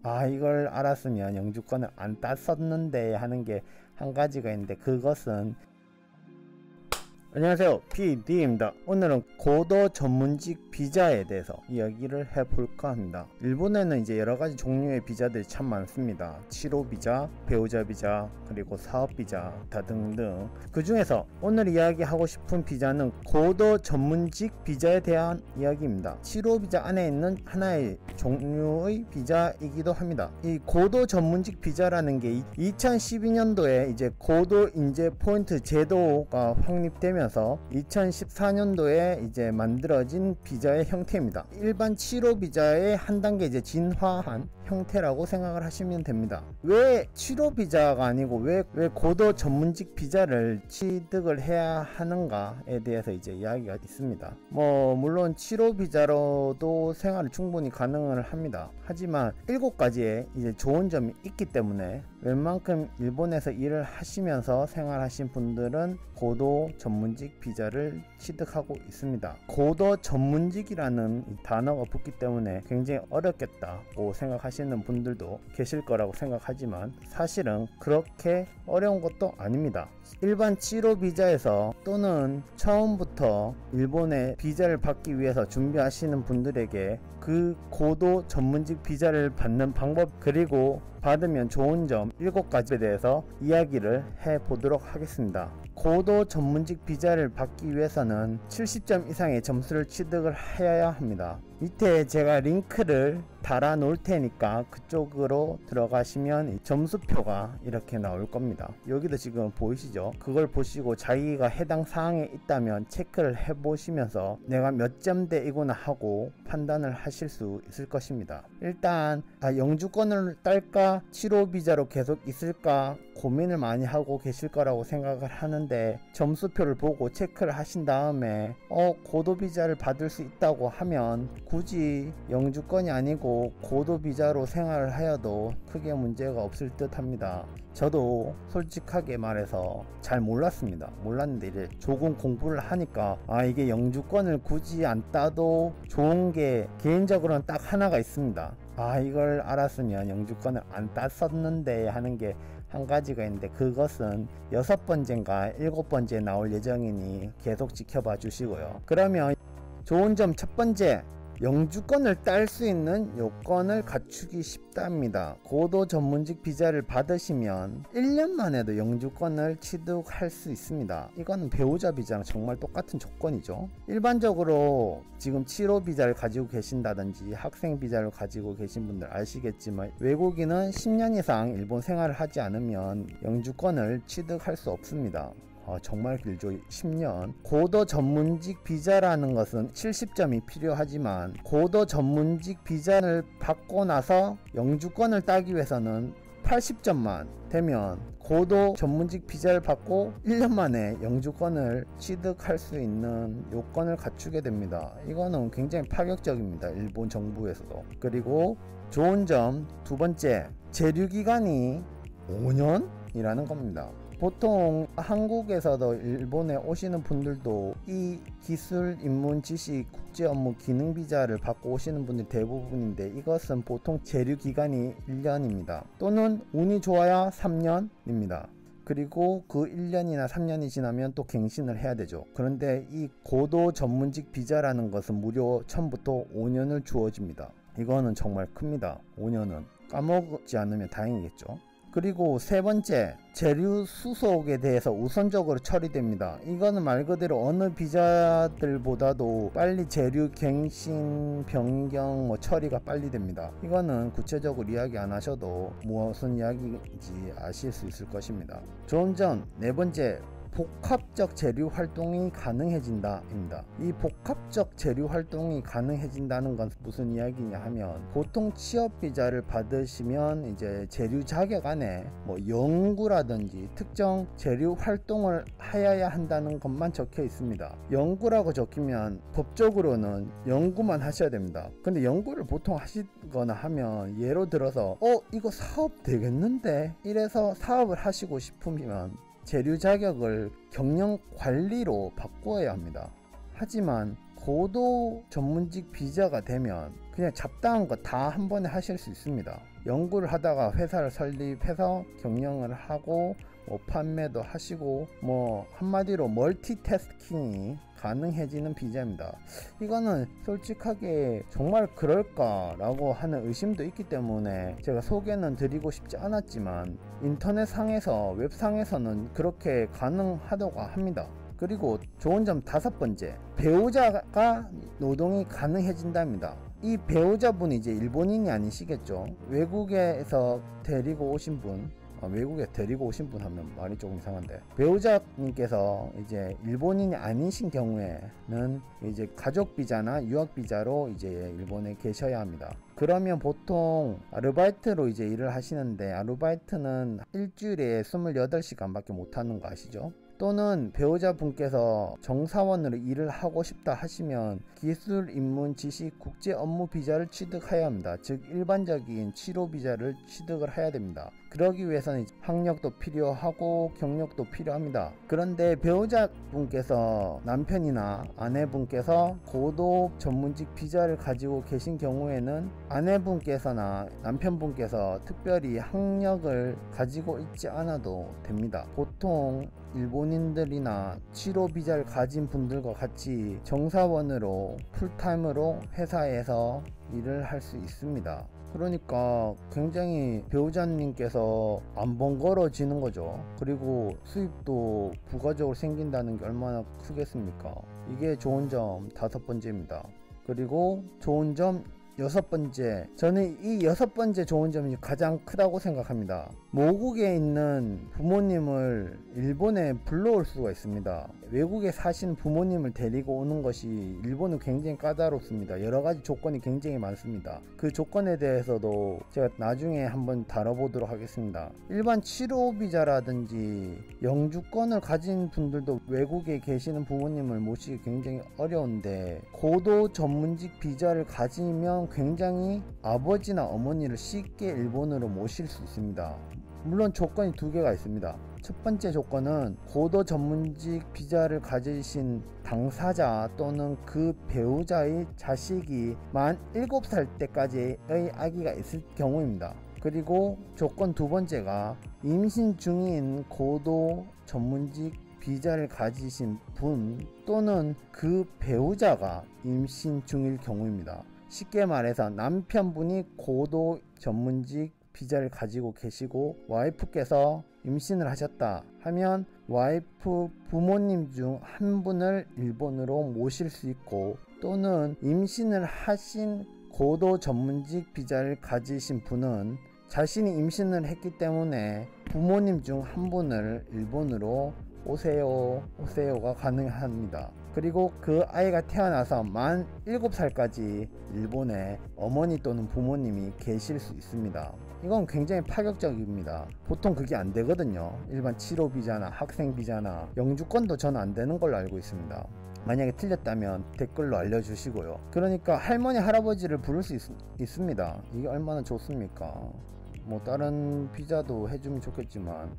아, 이걸 알았으면 영주권을 안 땄었는데 하는 게 한 가지가 있는데, 그것은 안녕하세요, PD입니다. 오늘은 고도 전문직 비자에 대해서 이야기를 해볼까 합니다. 일본에는 이제 여러가지 종류의 비자들이 참 많습니다. 취로비자, 배우자 비자, 그리고 사업비자 등등. 그 중에서 오늘 이야기하고 싶은 비자는 고도 전문직 비자에 대한 이야기입니다. 취로비자 안에 있는 하나의 종류의 비자이기도 합니다. 이 고도 전문직 비자라는 게 2012년도에 이제 고도 인재 포인트 제도가 확립되면 2014년도에 이제 만들어진 비자의 형태입니다. 일반 취로 비자의 한 단계 이제 진화한 형태라고 생각을 하시면 됩니다. 왜 취로 비자가 아니고 왜 고도 전문직 비자를 취득을 해야 하는가에 대해서 이제 이야기가 있습니다. 물론 취로 비자로도 생활을 충분히 가능을 합니다. 하지만 7가지의 이제 좋은 점이 있기 때문에 웬만큼 일본에서 일을 하시면서 생활하신 분들은 고도 전문직 비자를 취득하고 있습니다. 고도 전문직이라는 이 단어가 붙기 때문에 굉장히 어렵겠다고 생각하시는 분들도 계실 거라고 생각하지만 사실은 그렇게 어려운 것도 아닙니다. 일반 취로 비자에서 또는 처음부터 일본의 비자를 받기 위해서 준비하시는 분들에게 그 고도 전문직 비자를 받는 방법, 그리고 받으면 좋은 점 7가지에 대해서 이야기를 해보도록 하겠습니다. 고도 전문직 비자를 받기 위해서는 70점 이상의 점수를 취득을 해야 합니다. 밑에 제가 링크를 달아 놓을 테니까 그쪽으로 들어가시면 점수표가 이렇게 나올 겁니다. 여기도 지금 보이시죠? 그걸 보시고 자기가 해당 사항에 있다면 체크를 해 보시면서 내가 몇 점대이구나 하고 판단을 하실 수 있을 것입니다. 일단 영주권을 딸까 취로 비자로 계속 있을까 고민을 많이 하고 계실 거라고 생각을 하는데, 점수표를 보고 체크를 하신 다음에 고도 비자를 받을 수 있다고 하면 굳이 영주권이 아니고 고도 비자로 생활을 하여도 크게 문제가 없을 듯 합니다. 저도 솔직하게 말해서 잘 몰랐는데 이제 조금 공부를 하니까 이게 영주권을 굳이 안 따도 좋은 게 개인적으로는 딱 하나가 있습니다. 이걸 알았으면 영주권을 안 땄었는데 하는 게 한 가지가 있는데, 그것은 6번째인가 7번째 나올 예정이니 계속 지켜봐 주시고요. 그러면 좋은 점 첫 번째, 영주권을 딸 수 있는 요건을 갖추기 쉽답니다. 고도 전문직 비자를 받으시면 1년 만에도 영주권을 취득할 수 있습니다. 이거는 배우자 비자랑 정말 똑같은 조건이죠. 일반적으로 지금 취로 비자를 가지고 계신다든지 학생 비자를 가지고 계신 분들 아시겠지만, 외국인은 10년 이상 일본 생활을 하지 않으면 영주권을 취득할 수 없습니다. 정말 길죠. 10년. 고도 전문직 비자라는 것은 70점이 필요하지만 고도 전문직 비자를 받고 나서 영주권을 따기 위해서는 80점만 되면 고도 전문직 비자를 받고 1년 만에 영주권을 취득할 수 있는 요건을 갖추게 됩니다. 이거는 굉장히 파격적입니다. 일본 정부에서도. 그리고 좋은 점 두 번째, 재류기간이 5년이라는 겁니다. 보통 한국에서도 일본에 오시는 분들도 이 기술, 인문, 지식, 국제 업무, 기능 비자를 받고 오시는 분들이 대부분인데, 이것은 보통 재류 기간이 1년입니다. 또는 운이 좋아야 3년입니다. 그리고 그 1년이나 3년이 지나면 또 갱신을 해야 되죠. 그런데 이 고도 전문직 비자라는 것은 무려 처음부터 5년을 주어집니다. 이거는 정말 큽니다. 5년은 까먹지 않으면 다행이겠죠. 그리고 세 번째, 재류 수속에 대해서 우선적으로 처리됩니다. 이거는 말 그대로 어느 비자들보다도 빨리 재류 갱신, 변경, 처리가 빨리 됩니다. 이거는 구체적으로 이야기 안 하셔도 무슨 이야기인지 아실 수 있을 것입니다. 좋은 점 네 번째, 복합적 재류 활동이 가능해진다 입니다. 이 복합적 재류 활동이 가능해진다는 건 무슨 이야기냐 하면, 보통 취업 비자를 받으시면 이제 재류 자격 안에 연구라든지 특정 재류 활동을 하여야 한다는 것만 적혀 있습니다. 연구라고 적히면 법적으로는 연구만 하셔야 됩니다. 근데 연구를 보통 하시거나 하면, 예로 들어서 이거 사업 되겠는데 이래서 사업을 하시고 싶으면 재류 자격을 경영 관리로 바꿔야 합니다. 하지만 고도 전문직 비자가 되면 그냥 잡다한 거 다 한 번에 하실 수 있습니다. 연구를 하다가 회사를 설립해서 경영을 하고 뭐 판매도 하시고 뭐 한마디로 멀티태스킹이 가능해지는 비자입니다. 이거는 솔직하게 정말 그럴까 라고 하는 의심도 있기 때문에 제가 소개는 드리고 싶지 않았지만 인터넷상에서 웹상에서는 그렇게 가능하다고 합니다. 그리고 좋은 점 5번째, 배우자가 노동이 가능해진답니다. 이 배우자분이 이제 일본인이 아니시겠죠. 외국에서 데리고 오신 분, 외국에 데리고 오신 분 하면 말이 조금 이상한데, 배우자님께서 이제 일본인이 아니신 경우에는 이제 가족 비자나 유학 비자로 이제 일본에 계셔야 합니다. 그러면 보통 아르바이트로 이제 일을 하시는데, 아르바이트는 일주일에 28시간 밖에 못하는 거 아시죠? 또는 배우자분께서 정사원으로 일을 하고 싶다 하시면 기술 입문 지식 국제 업무 비자를 취득해야 합니다. 즉 일반적인 치료 비자를 취득을 해야 됩니다. 그러기 위해서는 학력도 필요하고 경력도 필요합니다. 그런데 배우자분께서 남편이나 아내분께서 고도업 전문직 비자를 가지고 계신 경우에는 아내분께서나 남편분께서 특별히 학력을 가지고 있지 않아도 됩니다. 보통 일본인들이나 치료 비자를 가진 분들과 같이 정사원으로 풀타임으로 회사에서 일을 할 수 있습니다. 그러니까 굉장히 배우자님께서 안 번거로워지는 거죠. 그리고 수입도 부가적으로 생긴다는 게 얼마나 크겠습니까? 이게 좋은 점 5번째입니다. 그리고 좋은 점 6번째, 저는 이 6번째 좋은 점이 가장 크다고 생각합니다. 모국에 있는 부모님을 일본에 불러올 수가 있습니다. 외국에 사신 부모님을 데리고 오는 것이 일본은 굉장히 까다롭습니다. 여러가지 조건이 굉장히 많습니다. 그 조건에 대해서도 제가 나중에 한번 다뤄보도록 하겠습니다. 일반 치료 비자라든지 영주권을 가진 분들도 외국에 계시는 부모님을 모시기 굉장히 어려운데, 고도 전문직 비자를 가지면 굉장히 아버지나 어머니를 쉽게 일본으로 모실 수 있습니다. 물론 조건이 2개가 있습니다. 첫 번째 조건은 고도 전문직 비자를 가지신 당사자 또는 그 배우자의 자식이 만 7살 때까지의 아기가 있을 경우입니다. 그리고 조건 2번째가 임신 중인 고도 전문직 비자를 가지신 분 또는 그 배우자가 임신 중일 경우입니다. 쉽게 말해서 남편분이 고도 전문직 비자를 가지고 계시고 와이프께서 임신을 하셨다 하면 와이프 부모님 중 한 분을 일본으로 모실 수 있고, 또는 임신을 하신 고도 전문직 비자를 가지신 분은 자신이 임신을 했기 때문에 부모님 중 한 분을 일본으로 오세요가 가능합니다. 그리고 그 아이가 태어나서 만 7살까지 일본에 어머니 또는 부모님이 계실 수 있습니다. 이건 굉장히 파격적입니다. 보통 그게 안 되거든요. 일반 치료 비자나 학생 비자나 영주권도 전 안 되는 걸로 알고 있습니다. 만약에 틀렸다면 댓글로 알려주시고요. 그러니까 할머니 할아버지를 부를 수 있습니다. 이게 얼마나 좋습니까? 뭐 다른 비자도 해주면 좋겠지만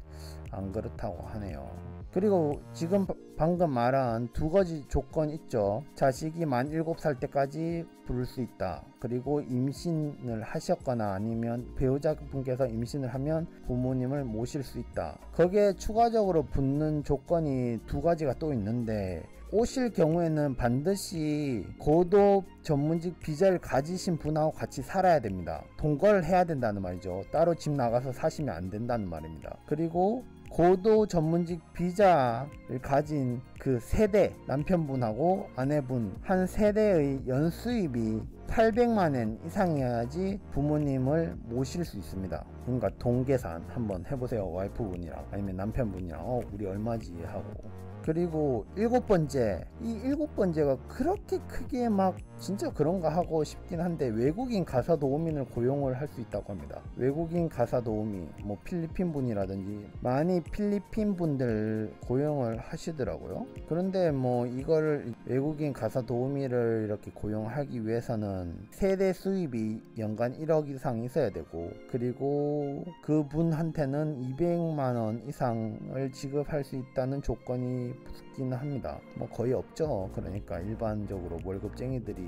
안 그렇다고 하네요. 그리고 지금 방금 말한 2가지 조건 있죠. 자식이 만 7살 때까지 부를 수 있다. 그리고 임신을 하셨거나 아니면 배우자분께서 임신을 하면 부모님을 모실 수 있다. 거기에 추가적으로 붙는 조건이 2가지가 또 있는데, 오실 경우에는 반드시 고도 전문직 비자를 가지신 분하고 같이 살아야 됩니다. 동거를 해야 된다는 말이죠. 따로 집 나가서 사시면 안 된다는 말입니다. 그리고 고도 전문직 비자를 가진 그 세대, 남편분하고 아내분 한 세대의 연수입이 800만엔 이상이어야지 부모님을 모실 수 있습니다. 그러니까 동계산 한번 해보세요. 와이프분이랑 아니면 남편분이랑 우리 얼마지 하고. 그리고 7번째, 이 7번째가 그렇게 크게 막 진짜 그런가 하고 싶긴 한데, 외국인 가사 도우미를 고용을 할 수 있다고 합니다. 외국인 가사 도우미, 뭐 필리핀 분이라든지 많이 필리핀 분들 고용을 하시더라고요. 그런데 뭐 이거를 외국인 가사 도우미를 이렇게 고용하기 위해서는 세대 수입이 연간 1억 이상 있어야 되고, 그리고 그분한테는 200만원 이상을 지급할 수 있다는 조건이 붙기는 합니다. 뭐 거의 없죠. 그러니까 일반적으로 월급쟁이들이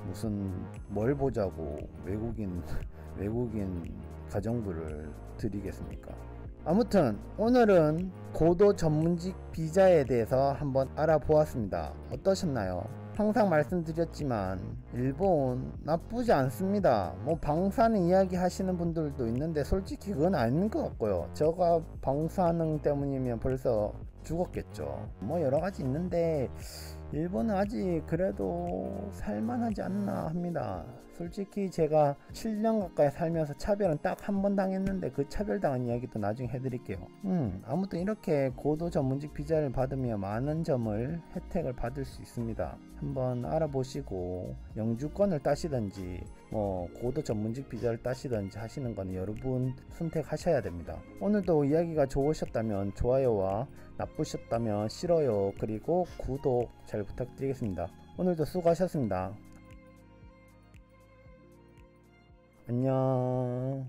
무슨 뭘 보자고 외국인 가정부를 드리겠습니까? 아무튼 오늘은 고도 전문직 비자에 대해서 한번 알아보았습니다. 어떠셨나요? 항상 말씀드렸지만 일본 나쁘지 않습니다. 뭐 방사능 이야기 하시는 분들도 있는데 솔직히 그건 아닌 것 같고요. 제가 방사능 때문이면 벌써 죽었겠죠. 뭐 여러가지 있는데 일본은 아직 그래도 살만하지 않나 합니다. 솔직히 제가 7년 가까이 살면서 차별은 딱 한 번 당했는데 그 차별당한 이야기도 나중에 해드릴게요. 아무튼 이렇게 고도 전문직 비자를 받으며 많은 점을 혜택을 받을 수 있습니다. 한번 알아보시고 영주권을 따시든지 뭐 고도 전문직 비자를 따시든지 하시는 건 여러분 선택하셔야 됩니다. 오늘도 이야기가 좋으셨다면 좋아요와 나쁘셨다면 싫어요 그리고 구독 잘 부탁드리겠습니다. 오늘도 수고하셨습니다. 안녕.